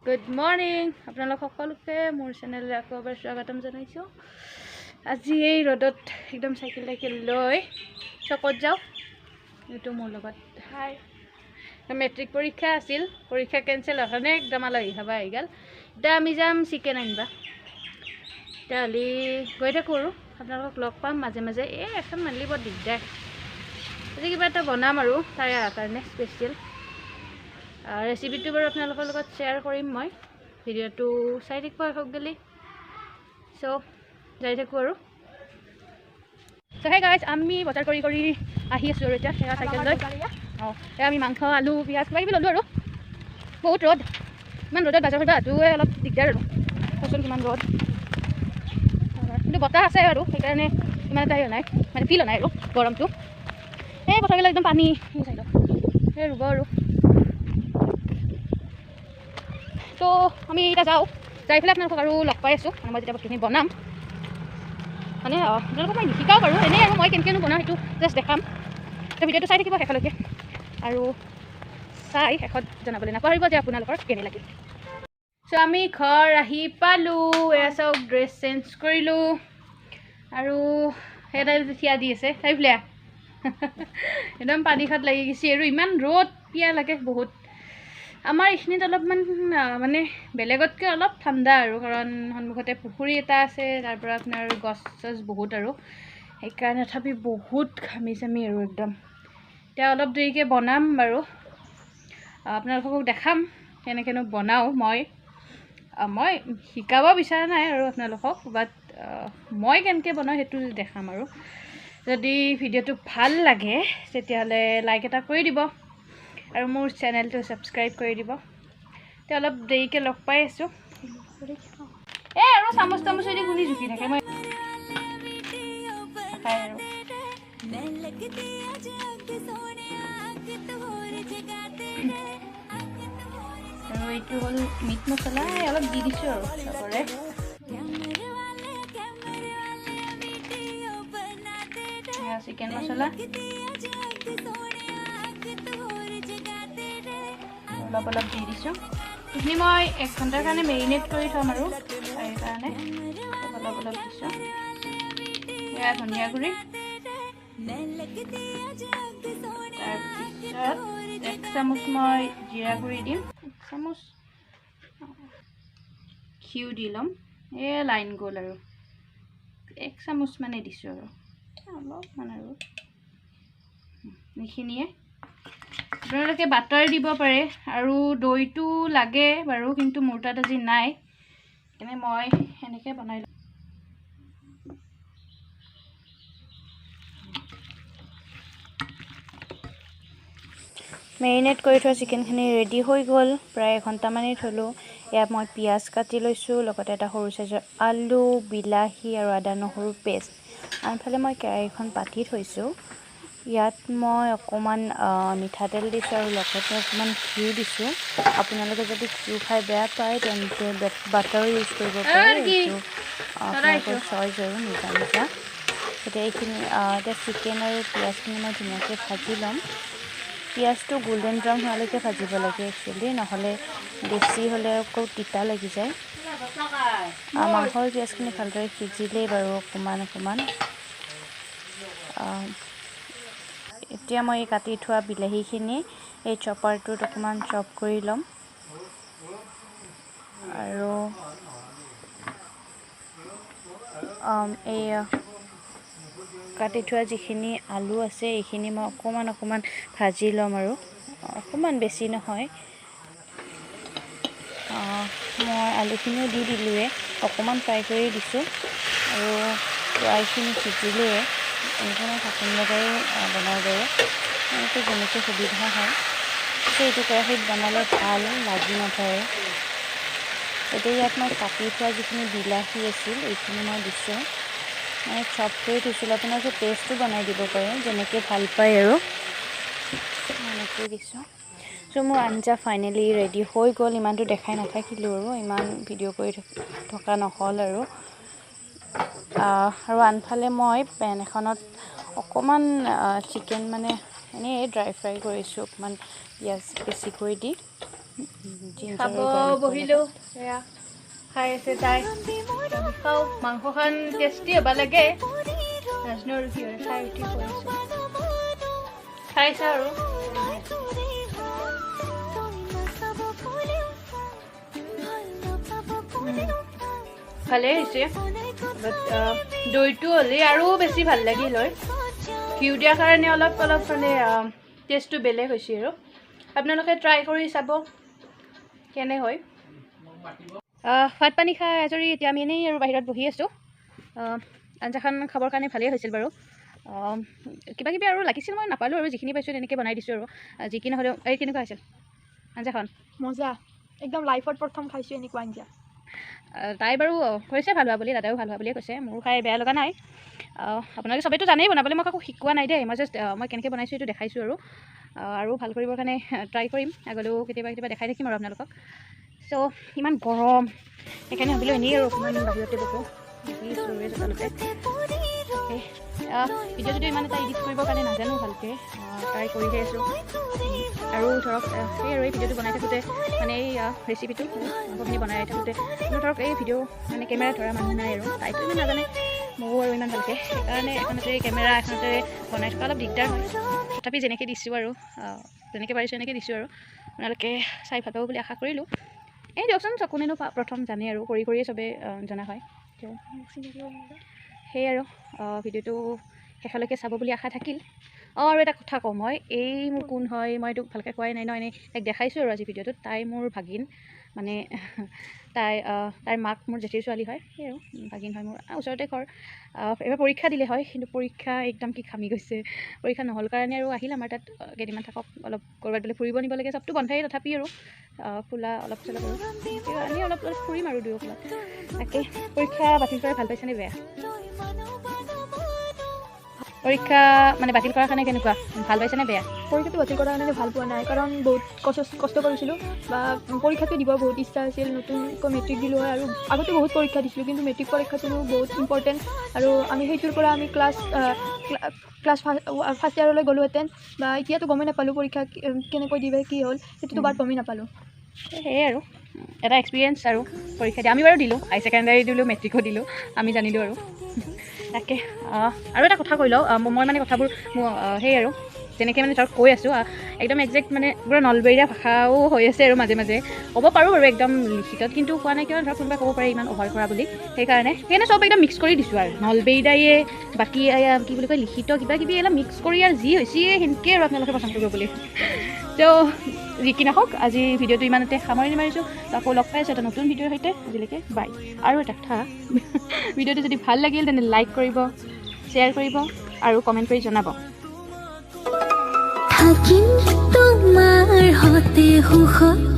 Good morning আপোনালোক সকলোকে মোৰ চেনেললৈ আকৌ এবাৰ স্বাগতম জনাইছোঁ। আজি এই ৰ'দত একদম চাইকেল লৈ চকত যাওঁ। এইটো মোৰ লগত হাই মেট্ৰিক পৰীক্ষা আছিল, পৰীক্ষা কেঞ্চেল হোৱাৰ কাৰণে একদম আলহী খাব আহি গ'ল। এতিয়া আমি যাম চিকেন আনিবা। তেতিয়াহ'লে গৈ থাকোঁ আৰু আপোনালোকক লগ পাম মাজে মাজে। এখন মানিলে বৰ দিগদাৰ। আজি কিবা এটা বনাম আৰু তাই অহাৰ কাৰণে স্পেচিয়েল ৰেচিপিটো বাৰু আপোনালোকৰ লগত শ্বেয়াৰ কৰিম। মই ভিডিঅ'টো চাই থাকিব হওক গ'লে চ' যাই থাকোঁ আৰু। চ' হে গাইজ, আমি বজাৰ কৰি আহি আছোঁ আৰু এতিয়া চাইকেল লৈ। আমি মাংস আলু পিঁয়াজ কিবা কিবি ল'লোঁ আৰু বহুত ৰ'দ। ইমান ৰ'দত বজাৰ কৰিব অহাটোৱে অলপ দিগদাৰ আৰু কচোন কিমান ৰ'দ। কিন্তু বতাহ আছে আৰু সেইকাৰণে ইমান এটা হেৰি নাই, মানে ফিল নাই আৰু গৰমটো। এই পথাৰবিলাক একদম পানী চাই লওক, সেই ৰুব আৰু। তো আমি এতিয়া যাওঁ, যাই পেলাই আপোনালোকক আৰু লগ পাই আছোঁ। মই যেতিয়া বস্তুখিনি বনাম মানে আপোনালোকক মই নিশিকাওঁ বাৰু, এনেই আৰু মই কেনেকৈনো বনাওঁ সেইটো জাষ্ট দেখাম। তো ভিডিঅ'টো চাই থাকিব শেষলৈকে আৰু চাই শেষত জনাবলৈ নাপাহৰিব যে আপোনালোকৰ কেনে লাগিল। চ' আমি ঘৰ আহি পালোঁ। এয়া চাওক, ড্ৰেছ চেঞ্জ কৰিলোঁ আৰু সেইটাই থিয়া দি আছে চাই পেলাই একদম পানী খাত লাগি গৈছে আৰু ইমান ৰ'দ, পিয়া লাগে বহুত। আমাৰ এইখিনিত অলপমান মানে বেলেগতকৈ অলপ ঠাণ্ডা আৰু, কাৰণ সন্মুখতে পুখুৰী এটা আছে, তাৰ পৰা আপোনাৰ গছ চছ বহুত আৰু সেইকাৰণে তথাপি বহুত ঘামি চামি আৰু একদম। এতিয়া অলপ দেৰিকৈ বনাম বাৰু, আপোনালোকক দেখাম কেনেকৈনো বনাওঁ। মই শিকাব বিচৰা নাই আৰু আপোনালোকক, বাট মই কেনেকৈ বনাওঁ সেইটো দেখাম আৰু। যদি ভিডিঅ'টো ভাল লাগে তেতিয়াহ'লে লাইক এটা কৰি দিব আৰু মোৰ চেনেলটো ছাবস্ক্ৰাইব কৰি দিব। এতিয়া অলপ দেৰিকৈ লগ পাই আছোঁ। আৰু চামুচ তামুচেদি কোনে জুখি থাকে, মই খাই আৰু এইটো হ'ল মিট মছলা, অলপ দি দিছোঁ আৰু চবৰে। চিকেন মছলা অলপ দি দিছোঁ। এইখিনি মই 1 ঘণ্টাৰ কাৰণে মেৰিনেট কৰি থ'ম আৰু সেইকাৰণে অলপ দিছোঁ। এয়া ধনিয়া গুড়ি, তাৰপিছত 1 চামুচ মই জিৰা গুড়ি দিম, 1 চামুচ ঘিউ দি ল'ম। লাইন গ'ল আৰু 1 চামুচ মানে দিছোঁ আৰু অলপমান আৰু এইখিনিয়ে। আপোনালোকে বাটাৰ দিব পাৰে আৰু দৈটো লাগে বাৰু, কিন্তু মোৰ তাত আজি নাই সেইকাৰণে মই সেনেকৈ বনাই লওঁ। মেৰিনেট কৰি থোৱা চিকেনখিনি ৰেডি হৈ গ'ল, প্ৰায় 1 ঘণ্টামানেই থ'লোঁ। ইয়াত মই পিঁয়াজ কাটি লৈছোঁ, লগতে এটা সৰু চাইজৰ আলু, বিলাহী আৰু আদা নহৰু পেষ্ট। আনফালে মই কেৰাহীখন পাতি থৈছোঁ। ইয়াত মই অকণমান মিঠাতেল দিছোঁ আৰু লগতে অকণমান ঘিউ দিছোঁ। আপোনালোকে যদি ঘিউ খাই বেয়া পায় তেন্তে বাটাৰো ইউজ কৰিব পাৰে, এইটো আপোনালোকৰ চইচ আৰু নিজা নিজা। এতিয়া এইখিনি এতিয়া চিকেন আৰু পিঁয়াজখিনি মই ধুনীয়াকৈ ভাজি ল'ম। পিঁয়াজটো গোল্ডেন ব্ৰাউন হোৱালৈকে ভাজিব লাগে একচুৱেলি, নহ'লে বেছি হ'লে আকৌ তিতা লাগি যায়। মাংসৰ পিঁয়াজখিনি ভালদৰে সিজিলেই বাৰু অকণমান এতিয়া মই কাটি থোৱা বিলাহীখিনি এই চপাৰটোত অকণমান চপ কৰি ল'ম আৰু এই কাটি থোৱা যিখিনি আলু আছে এইখিনি মই অকণমান ভাজি ল'ম আৰু অকণমান বেছি নহয়। মই আলুখিনিও দি দিলোঁৱে, অকণমান ফ্ৰাই কৰি দিছোঁ আৰু প্ৰায়খিনি সিজিলেই। এনেকৈ মই ঢাকোন লগাই বনাওঁ বাৰু, এনেকৈ যেনেকৈ সুবিধা হয়। এইটো কেৰাহীত বনালে ভাল, লাগি নধৰে। এতিয়া ইয়াত মই কাটি থোৱা যিখিনি বিলাহী আছিল এইখিনি মই দিছোঁ, মানে চপ কৰি থৈছিলোঁ। আপোনালোকে পেষ্টো বনাই দিব পাৰে যেনেকৈ ভাল পায় আৰু এনেকৈ দিছোঁ। চ' মোৰ আঞ্জা ফাইনেলি ৰেডি হৈ গ'ল। ইমানটো দেখাই নাথাকিলোঁ আৰু ইমান ভিডিঅ' কৰি থকা নহ'ল আৰু আনফালে মই পেন এখনত অকণমান চিকেন মানে এনেই ড্ৰাই ফ্ৰাই কৰিছোঁ, অকণমান পিঁয়াজ বেছিকৈ দি। খাব বহিলোঁ এয়া খাই আছে তাই খাওঁ মাংসখন টেষ্টি হ'ব লাগে নাজনো আৰু কি হয় খাই উঠি কৈ আছোঁ খাইছা আৰু ভালেই হৈছে দৈটো হ'লে আৰু বেছি ভাল লাগিল হয় ঘিউ দিয়াৰ কাৰণে অলপ মানে টেষ্টটো বেলেগ হৈছে আৰু আপোনালোকে ট্ৰাই কৰি চাব কেনে হয় ভাত পানী খাই আজৰি এতিয়া আমি এনেই আৰু বাহিৰত বহি আছোঁ আঞ্জাখন খাবৰ কাৰণে ভালেই হৈছিল বাৰু কিবা কিবি আৰু লাগিছিল মই নাপালোঁ আৰু যিখিনি পাইছোঁ তেনেকৈ বনাই দিছোঁ আৰু যি কি নহ'লেও এই কেনেকুৱা হৈছিল আঞ্জাখন মজা একদম লাইফত প্ৰথম খাইছোঁ এনেকুৱা আঞ্জা তাই বাৰু কৈছে ভাল হোৱা বুলি দাদাও ভাল হোৱা বুলিয়ে কৈছে মোৰ খাই বেয়া লগা নাই আপোনালোকে চবেইতো জানেই বনাবলৈ মই কাকো শিকোৱা নাই দেই মই জাষ্ট মই কেনেকৈ বনাইছোঁ এইটো দেখাইছোঁ আৰু ভাল কৰিবৰ কাৰণে ট্ৰাই কৰিম আগলৈও কেতিয়াবা দেখাই থাকিম আৰু আপোনালোকক চ' ইমান গৰম সেইকাৰণে ভাবিলোঁ এনেই আৰু অকণমান বাহিৰতে বহোঁ চোৰে চোতালতে ভিডিঅ' যদি ইমান এটা এডিট কৰিবৰ কাৰণে নাজানো ভালকৈ ট্ৰাই কৰিহে আছোঁ আৰু ধৰক সেই আৰু এই ভিডিঅ'টো বনাই থাকোঁতে মানে এই ৰেচিপিটো মাংসখিনি বনাই থাকোঁতে ধৰক এই ভিডিঅ' মানে কেমেৰা ধৰা মানুহ নাই আৰু তাইতো ইমান নাজানে ময়ো আৰু ইমান ভালকৈ সেইকাৰণে এখনতে কেমেৰা এখনতে বনাই থকা অলপ দিগদাৰ হয় তথাপি যেনেকৈ দিছোঁ আৰু যেনেকৈ পাৰিছোঁ এনেকৈ দিছোঁ আৰু আপোনালোকে চাই ভাল পাব বুলি আশা কৰিলোঁ এই দিয়কচোন কোনেনো প্ৰথম জানে আৰু কৰিয়ে চবেই জনা হয় সেয়ে আৰু ভিডিঅ'টো শেষলৈকে চাব বুলি আশা থাকিল আৰু এটা কথা কওঁ মই এই মোৰ কোন হয় মই এইটো ভালকৈ কোৱাই নাই ন এনেই তাইক দেখাইছোঁ আৰু আজি ভিডিঅ'টোত তাই মোৰ ভাগিন মানে তাইৰ মাক মোৰ জেঠীৰ ছোৱালী হয় সেই আৰু ভাগিন হয় মোৰ ওচৰতে ঘৰ এবাৰ পৰীক্ষা দিলে হয় কিন্তু পৰীক্ষা একদম কি খামি গৈছে পৰীক্ষা নহ'ল কাৰণে আৰু আহিল আমাৰ তাত কেইদিনমান থাকক অলপ ক'ৰবাত বোলে ফুৰিব নিব লাগে চবটো বন্ধাই তথাপি আৰু খোলা অলপ চলপ আৰু আমি অলপ ফুৰিম আৰু দুয়োফালত তাকে পৰীক্ষা বাতিল কৰি ভাল পাইছেনে বেয়া পৰীক্ষা মানে বাতিল কৰাৰ কাৰণে কেনেকুৱা ভাল পাইছেনে বেয়া পৰীক্ষাটো বাতিল কৰাৰ কাৰণে ভাল পোৱা নাই কাৰণ বহুত কষ্ট কৰিছিলোঁ বা পৰীক্ষাটো দিব বহুত ইচ্ছা আছিল নতুনকৈ মেট্ৰিক দিলোঁ হয় আৰু আগতে বহুত পৰীক্ষা দিছিলোঁ কিন্তু মেট্ৰিক পৰীক্ষাটো বহুত ইম্পৰ্টেণ্ট আৰু আমি সেইটোৰ পৰা আমি ক্লাছ ফাৰ্ষ্ট ইয়াৰলৈ গ'লোহেঁতেন বা এতিয়াতো গমেই নাপালোঁ পৰীক্ষা কেনেকৈ দিবে কি হ'ল সেইটোতো বাট গমেই নাপালোঁ সেয়াই আৰু এটা এক্সপিৰিয়েঞ্চ আৰু পৰীক্ষা দি আমি বাৰু দিলোঁ হাই ছেকেণ্ডাৰী দিলোঁ মেট্ৰিকো দিলোঁ আমি জানিলোঁ আৰু তাকে আৰু এটা কথা কৈ লওঁ মই মানে কথাবোৰ সেই আৰু তেনেকৈ মানে ধৰক কৈ আছোঁ একদম একজেক্ট মানে পুৰা নলবেৰীয়া ভাষাও হৈ আছে আৰু মাজে মাজে ক'ব পাৰোঁ বাৰু একদম লিখিতত কিন্তু কোৱা নাই কিয় ধৰক কোনোবাই ক'ব পাৰে ইমান অভাৰ কৰা বুলি সেইকাৰণে চব একদম মিক্স কৰি দিছোঁ আৰু নলবেৰীয়ায়ে বাকী কি বুলি কয় লিখিত কিবা কিবি এইবিলাক মিক্স কৰি আৰু যি হৈছে সেনেকৈ আৰু আপোনালোকে পচন্দ কৰিব বুলি তো যি কি নহওক আজি ভিডিঅ'টো ইমানতে সামৰণি মাৰিছোঁ আকৌ লগ পাই আছোঁ এটা নতুন ভিডিঅ'ৰ সৈতে আজিলৈকে বাই আৰু এটা কথা ভিডিঅ'টো যদি ভাল লাগিল তেন্তে লাইক কৰিব শ্বেয়াৰ কৰিব আৰু কমেণ্ট কৰি জনাব থাকিম তোমাৰ হতে সুখত